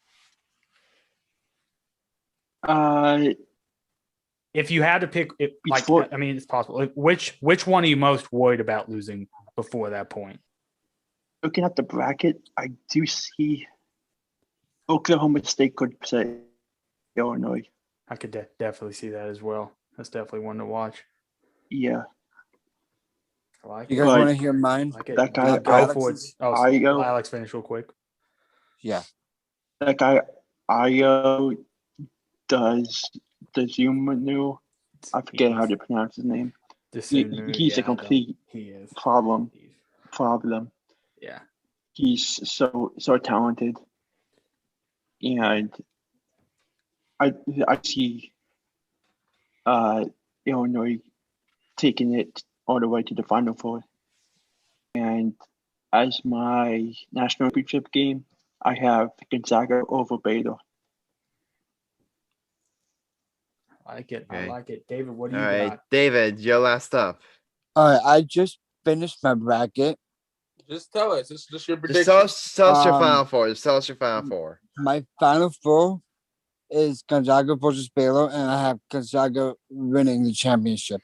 If you had to pick it, like Before- I mean it's possible. Like, which one are you most worried about losing before that point? looking at the bracket, I do see Oklahoma State could say Illinois. I could definitely see that as well. That's definitely one to watch. Yeah. I like You it. guys But want to hear mine? I like it. that guy- Go Alex for it. is- Oh, I go- Alex, finish real quick. Yeah. That guy Io does the Zoom menu. I forget how to pronounce his name. He's a complete He is. problem. Yeah. He's so talented, and I see Illinois taking it all the way to the Final Four. And as my national championship game, I have Gonzaga over Baylor. I like it. Okay. I like it. David, what do All you right, got? David, your last up. All right. I just finished my bracket. Just tell us. It's just your Just prediction. tell us your Um, final four. Just tell us your final four. My final four is Gonzaga versus Baylor, and I have Gonzaga winning the championship.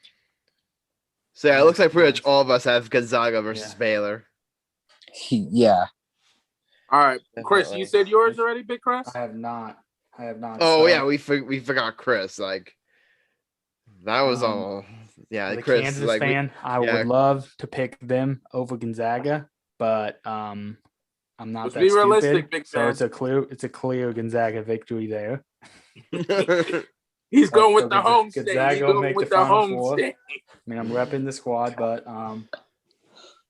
So yeah, it looks like pretty much all of us have Gonzaga versus Yeah. Baylor. Yeah. All right, Chris, Definitely. you said yours already, Big Chris? I have not. Oh So, yeah, we forgot Chris. Like that was all. Yeah, as a Chris. Kansas Like fan, I yeah. would love to pick them over Gonzaga, but I'm not Let's that be stupid. realistic, big So fan. it's a clear Gonzaga victory there. He's going So with the home state. Gonzaga He's will going make with the the Final home Four. state. I mean, I'm repping the squad, but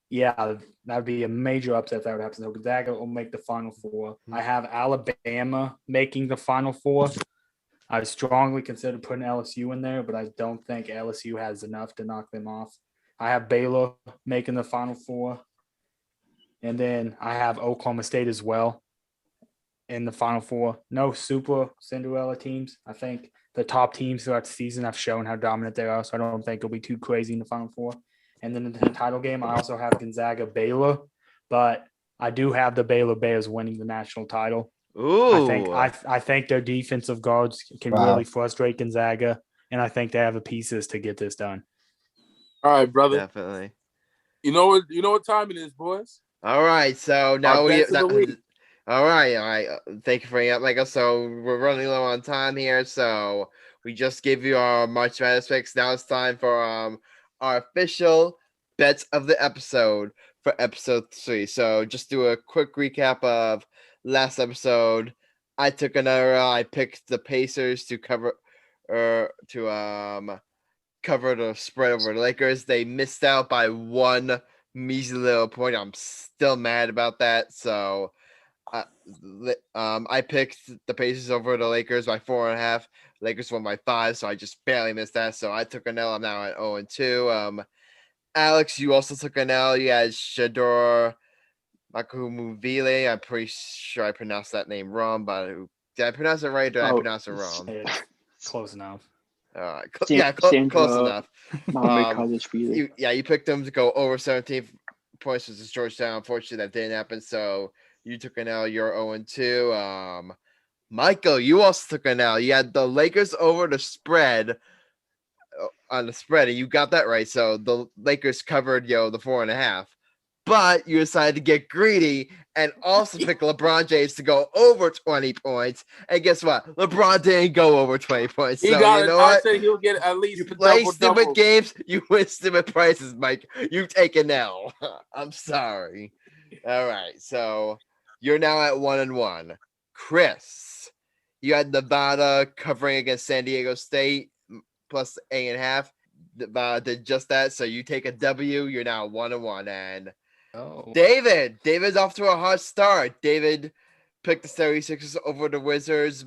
yeah, that would be a major upset if that would happen. So Gonzaga will make the Final Four. I have Alabama making the Final Four. I strongly consider putting LSU in there, but I don't think LSU has enough to knock them off. I have Baylor making the Final Four. And then I have Oklahoma State as well in the Final Four. No super Cinderella teams. I think the top teams throughout the season have shown how dominant they are, so I don't think it'll be too crazy in the Final Four. And then in the title game, I also have Gonzaga Baylor, but I do have the Baylor Bears winning the national title. Ooh. I think their defensive guards can Wow. really frustrate Gonzaga, and I think they have the pieces to get this done. All right, brother. Definitely. You know what time it is, boys. All right, so now Our bets of the week. All right. Thank you for bringing up, Michael. So we're running low on time here, so we just gave you our March Madness picks. Now it's time for our official bets of the episode for episode 3. So just do a quick recap of last episode. I took another. I picked the Pacers to cover the spread over the Lakers. They missed out by one measly little point. I'm still mad about that. So I picked the Pacers over the Lakers by 4.5. Lakers won by 5, so I just barely missed that. So I took an L. I'm now at 0-2. Alex, you also took an L. You had Shador Makumuvile. I'm pretty sure I pronounced that name wrong, but did I pronounce it right or did I pronounce it wrong? It's close enough. Close Sandra enough. Mohammed College You picked them to go over 17 points versus Georgetown. Unfortunately, that didn't happen. So you took an L. You're 0-2. Michael, you also took an L. You had the Lakers over the spread on the spread, and you got that right. So the Lakers covered the 4.5. but you decided to get greedy and also pick LeBron James to go over 20 points. And guess what? LeBron didn't go over 20 points. He So got you it. know I what? said he'll get at least You a play double stupid double. games, you win stupid prices, Mike. You take an L. I'm sorry. All right, so you're now at 1-1. Chris, you had Nevada covering against San Diego State plus 8.5. Nevada did just that, so you take a W. You're now 1-1. And David's off to a hot start. David picked the 76ers over the Wizards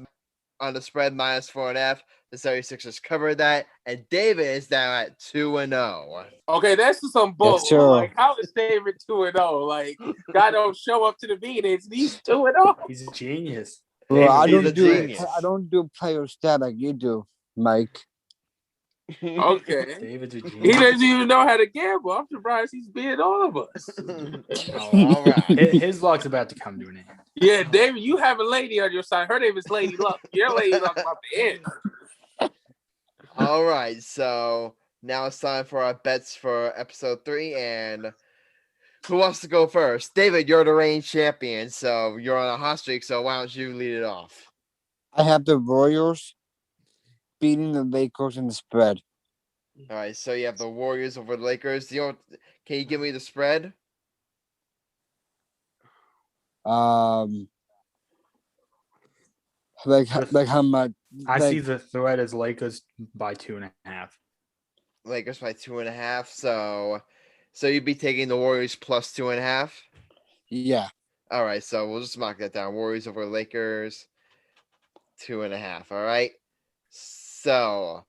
on the spread minus 4.5. The 76ers covered that, and David is now at 2-0. Okay, that's just some bull. Yes, sir. Like, how is David 2-0? Like, guy don't show up to the meetings. He's 2-0. He's a genius. Well, I He's a don't do genius. I don't do player stat like you do, Mike. Okay. David's a He genius. doesn't even know how to gamble. I'm surprised he's beating all of us. All right. His luck's about to come to an end. Yeah, David, you have a lady on your side. Her name is Lady Luck. Your Lady Luck's about to end. All right, so now it's time for our bets for episode 3, and who wants to go first? David, you're the reigning champion, so you're on a hot streak, so why don't you lead it off? I have the Royals beating the Lakers in the spread. All right, so you have the Warriors over the Lakers. Can you give me the spread? Like how much? I like, see the threat as Lakers by 2.5. Lakers by 2.5, so you'd be taking the Warriors plus 2.5? Yeah. All right, so we'll just mark that down. Warriors over Lakers, 2.5. All right. So,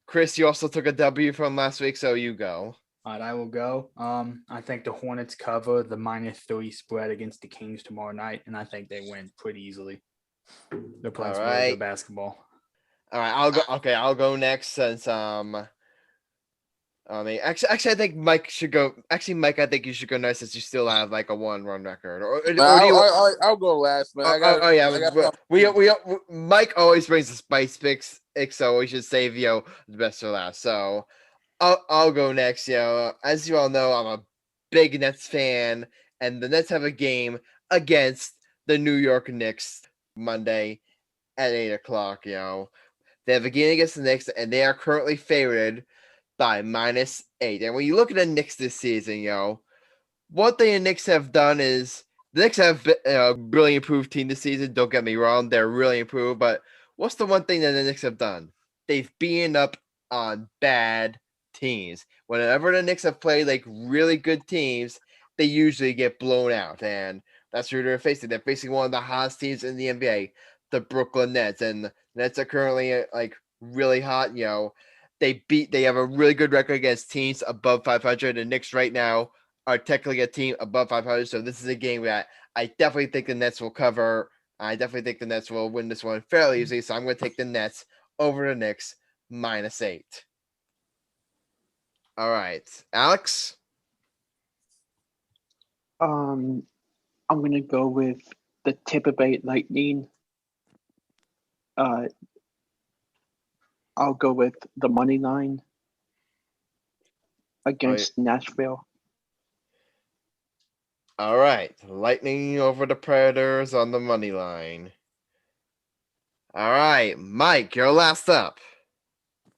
Chris, you also took a W from last week, so you go. All right, I will go. I think the Hornets cover the -3 spread against the Kings tomorrow night, and I think they win pretty easily. They're playing some really good basketball. All right, I'll go. Okay, I'll go next since actually, I think Mike should go. Actually, Mike, I think you should go next since you still have like a 1-run record. Or do you? I'll go last, man. Mike always brings the spice picks, so we should save the best for last. So I'll go next. As you all know, I'm a big Nets fan, and the Nets have a game against the New York Knicks Monday at 8:00. They have a game against the Knicks, and they are currently favored by -8. And when you look at the Knicks this season, one thing the Knicks have done is the Knicks have been a really improved team this season. Don't get me wrong, they're really improved. But what's the one thing that the Knicks have done? They've beaten up on bad teams. Whenever the Knicks have played like really good teams, they usually get blown out. And that's who they're facing. They're facing one of the hottest teams in the NBA, the Brooklyn Nets. And the Nets are currently like really hot. They have a really good record against teams above 500. The Knicks right now are technically a team above 500. So this is a game that I definitely think the Nets will cover. I definitely think the Nets will win this one fairly easily. So I'm going to take the Nets over the Knicks -8. All right, Alex. I'm gonna go with the Tampa Bay Lightning. I'll go with the money line against Nashville. All right, Lightning over the Predators on the money line. All right, Mike, you're last up.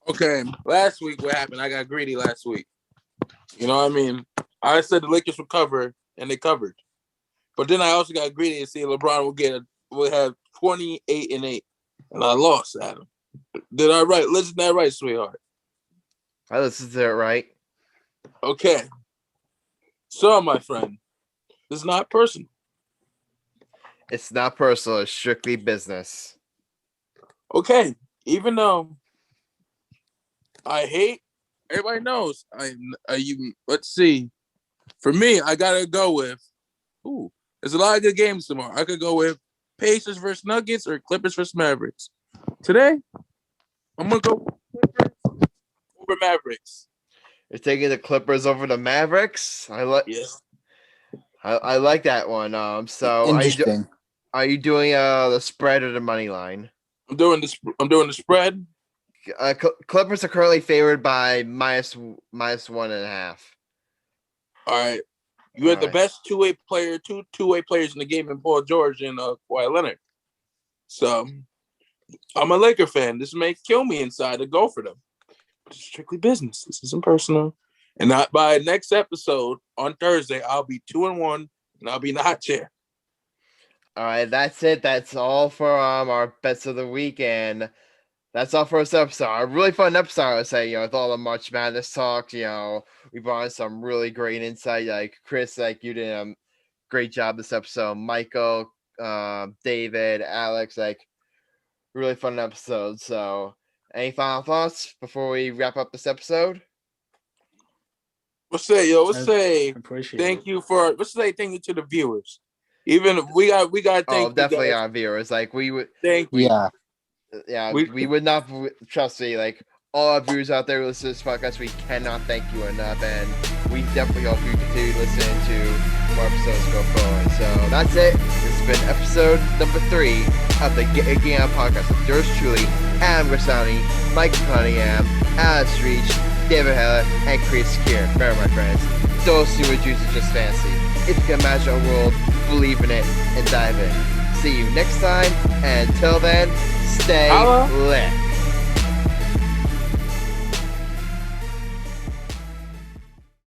Okay, last week what happened? I got greedy last week. You know what I mean? I said the Lakers would cover, and they covered. But then I also got greedy and see LeBron will have 28-8, and I lost at him. Did I right? Listen to that right, sweetheart. I listened to it right. Okay. So, my friend, it's not personal. It's not personal. It's strictly business. Okay. Even though I hate, everybody knows. Let's see. For me, I gotta go with. There's a lot of good games tomorrow. I could go with Pacers versus Nuggets or Clippers versus Mavericks. Today, I'm gonna go Clippers over Mavericks. You're taking the Clippers over the Mavericks. I like that one. So Interesting. are you doing the spread or the money line? I'm doing the spread. Clippers are currently favored by -1.5. All right. You had the Alright. best two-way players in the game in Paul George and Kawhi Leonard. So I'm a Laker fan. This may kill me inside to go for them. But it's strictly business. This isn't personal. And not by next episode on Thursday, I'll be 2-1 and I'll be in the hot chair. All right, that's it. That's all for our bets of the week, and that's all for this episode. A really fun episode, I would say. With all the March Madness talk, we brought in some really great insight. Like Chris, like you did a great job this episode. Michael, David, Alex, like really fun episode. So, any final thoughts before we wrap up this episode? Let's say thank you to the viewers. Even we got thank definitely you guys. our viewers. Like we would we would not trust me. Like all our viewers out there who listen to this podcast, we cannot thank you enough, and we definitely hope you continue listening to more episodes go forward. So that's it. This has been episode number 3 of the Game On podcast with yours truly, Adam Grassani, Mike Cunningham, Alex Reich, David Heller, and Chris Kern. Remember, my friends, don't see what juice is just fancy. If you can imagine a world, believe in it, and dive in. See you next time, and until then, stay lit.